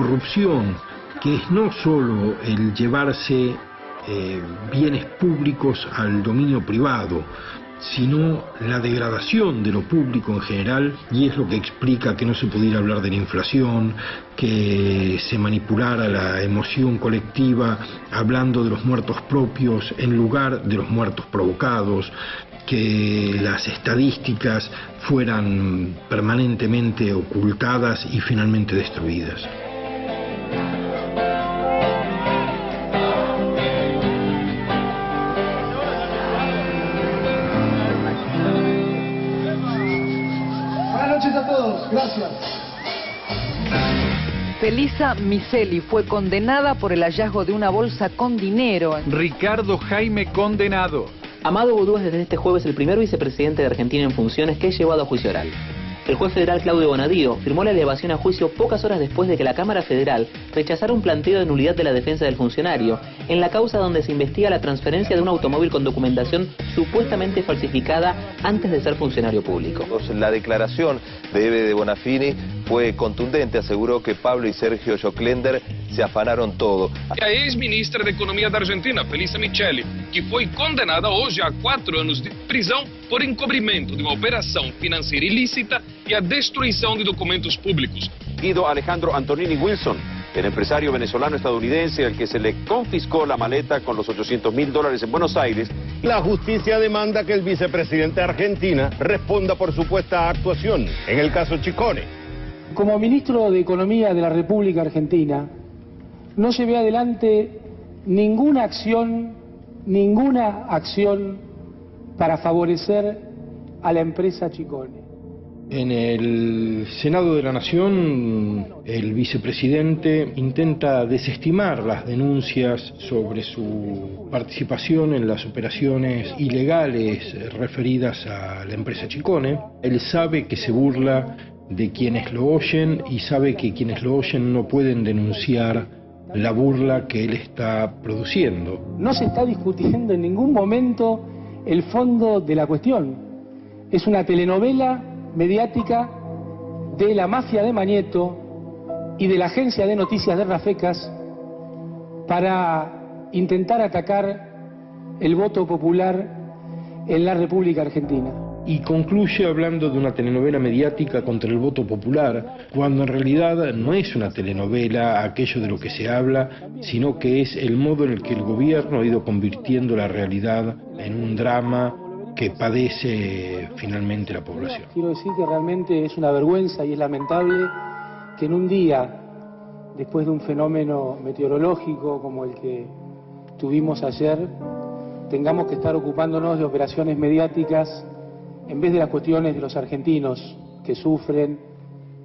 corrupción, que es no solo el llevarse bienes públicos al dominio privado, sino la degradación de lo público en general, y es lo que explica que no se pudiera hablar de la inflación, que se manipulara la emoción colectiva hablando de los muertos propios en lugar de los muertos provocados, que las estadísticas fueran permanentemente ocultadas y finalmente destruidas. A todos, gracias. Felisa Miseli fue condenada por el hallazgo de una bolsa con dinero. Ricardo Jaime condenado. Amado Boudou es desde este jueves el primer vicepresidente de Argentina en funciones que es llevado a juicio oral. El juez federal Claudio Bonadío firmó la elevación a juicio pocas horas después de que la Cámara Federal rechazara un planteo de nulidad de la defensa del funcionario en la causa donde se investiga la transferencia de un automóvil con documentación supuestamente falsificada antes de ser funcionario público. La declaración de Eve de Bonafini fue contundente, aseguró que Pablo y Sergio Joclender se afanaron todo. A ex-ministra da Economia da Argentina, Felisa Micheli, que foi condenada hoje a 4 anos de prisão por encobrimento de uma operação financeira ilícita e a destruição de documentos públicos. Guido Alejandro Antonini Wilson, el empresario venezolano-estadounidense al que se le confiscó la maleta con los $800.000 en Buenos Aires. La justicia demanda que el vicepresidente de Argentina responda por supuesta actuación en el caso Chicone. Como ministro de Economía de la República Argentina, no llevé adelante ninguna acción para favorecer a la empresa Chicone. En el Senado de la Nación, el vicepresidente intenta desestimar las denuncias sobre su participación en las operaciones ilegales referidas a la empresa Chicone. Él sabe que se burla de quienes lo oyen y sabe que quienes lo oyen no pueden denunciar la burla que él está produciendo. No se está discutiendo en ningún momento el fondo de la cuestión. Es una telenovela mediática de la mafia de Mañeto y de la agencia de noticias de Rafecas para intentar atacar el voto popular en la República Argentina. Y concluye hablando de una telenovela mediática contra el voto popular, cuando en realidad no es una telenovela aquello de lo que se habla, sino que es el modo en el que el gobierno ha ido convirtiendo la realidad en un drama que padece finalmente la población. Quiero decir que realmente es una vergüenza y es lamentable que en un día, después de un fenómeno meteorológico como el que tuvimos ayer, tengamos que estar ocupándonos de operaciones mediáticas en vez de las cuestiones de los argentinos que sufren,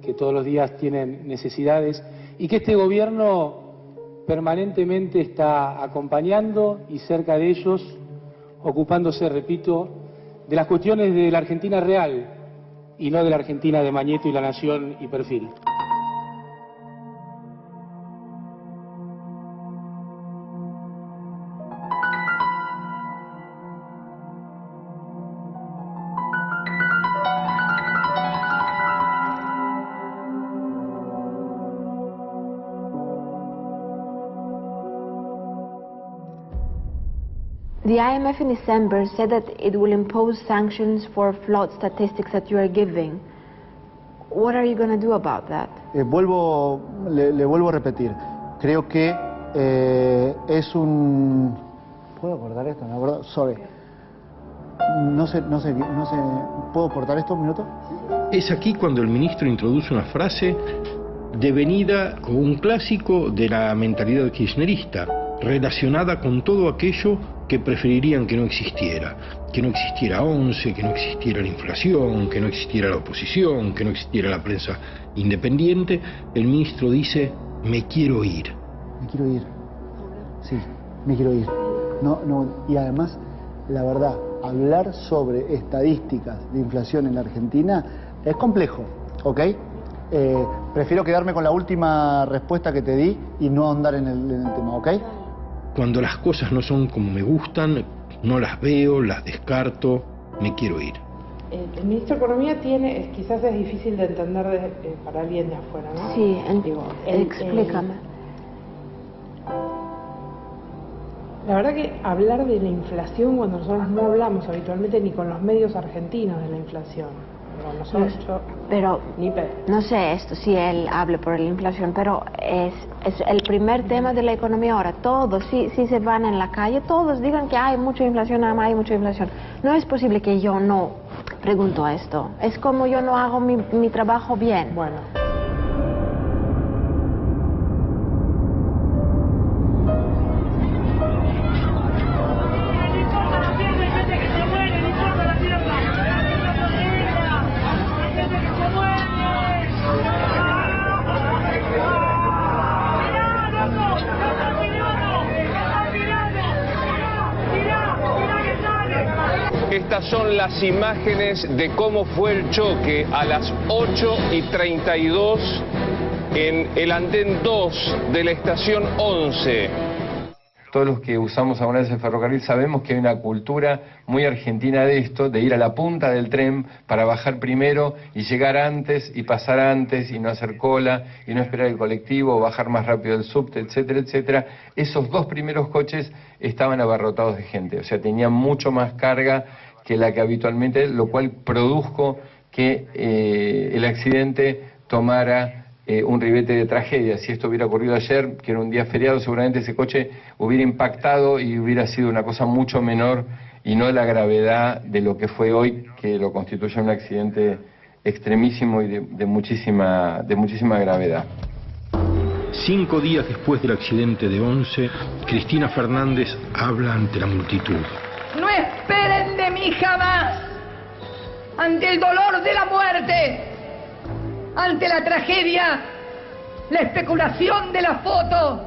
que todos los días tienen necesidades, y que este gobierno permanentemente está acompañando y cerca de ellos, ocupándose, repito, de las cuestiones de la Argentina real y no de la Argentina de Mañeto y La Nación y Perfil. The IMF in December said that it will impose sanctions for flawed statistics that you are giving. What are you going to do about that? Le vuelvo a repetir. Creo que es un... ¿Puedo cortar esto? No, ¿verdad? Sorry. No sé. ¿Puedo cortar esto un minuto? Es aquí cuando el ministro introduce una frase devenida como un clásico de la mentalidad kirchnerista, relacionada con todo aquello que preferirían que no existiera 11, que no existiera la inflación, que no existiera la oposición, que no existiera la prensa independiente. El ministro dice: me quiero ir. Me quiero ir. Sí, me quiero ir. Y además, la verdad, hablar sobre estadísticas de inflación en la Argentina es complejo, ¿ok? Prefiero quedarme con la última respuesta que te di y no ahondar en el tema, ¿ok? Cuando las cosas no son como me gustan, no las veo, las descarto, me quiero ir. El ministro de Economía quizás es difícil de entender para alguien de afuera, ¿no? Sí, explícame. La verdad que hablar de la inflación cuando nosotros no hablamos habitualmente ni con los medios argentinos de la inflación. Pero no sé esto si él hable por la inflación, pero es el primer tema de la economía ahora. Todos, si se van en la calle, todos digan que hay mucha inflación, hay mucha inflación. No es posible que yo no pregunto esto. Es como yo no hago mi trabajo bien. Bueno. Estas son las imágenes de cómo fue el choque a las 8:32 en el andén 2 de la estación 11. Todos los que usamos alguna vez el ferrocarril sabemos que hay una cultura muy argentina de esto, de ir a la punta del tren para bajar primero y llegar antes y pasar antes y no hacer cola y no esperar el colectivo o bajar más rápido el subte, etcétera, etcétera. Esos dos primeros coches estaban abarrotados de gente, o sea, tenían mucho más carga que la que habitualmente, lo cual produjo que el accidente tomara un ribete de tragedia. Si esto hubiera ocurrido ayer, que era un día feriado, seguramente ese coche hubiera impactado y hubiera sido una cosa mucho menor y no la gravedad de lo que fue hoy, que lo constituye un accidente extremísimo y de muchísima gravedad. 5 días después del accidente de 11, Cristina Fernández habla ante la multitud. No esperen de mí jamás, ante el dolor de la muerte, ante la tragedia, la especulación de la foto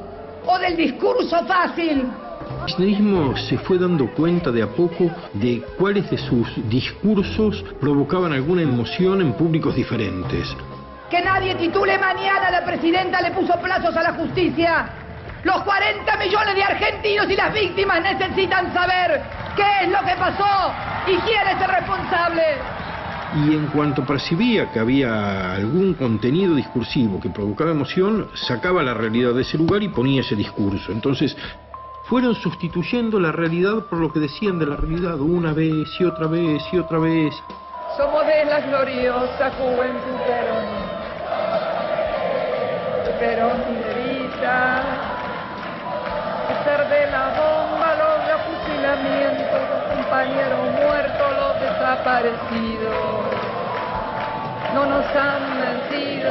o del discurso fácil. El kirchnerismo se fue dando cuenta de a poco de cuáles de sus discursos provocaban alguna emoción en públicos diferentes. Que nadie titule mañana la presidenta le puso plazos a la justicia. Los 40 millones de argentinos y las víctimas necesitan saber qué es lo que pasó y quién es el responsable. Y en cuanto percibía que había algún contenido discursivo que provocaba emoción, sacaba la realidad de ese lugar y ponía ese discurso. Entonces, fueron sustituyendo la realidad por lo que decían de la realidad una vez y otra vez y otra vez. Somos de la gloriosa juventud peronista. Perón y Evita, ser de la bomba, los fusilamientos, los compañeros muertos, los desaparecidos. No nos han mentido.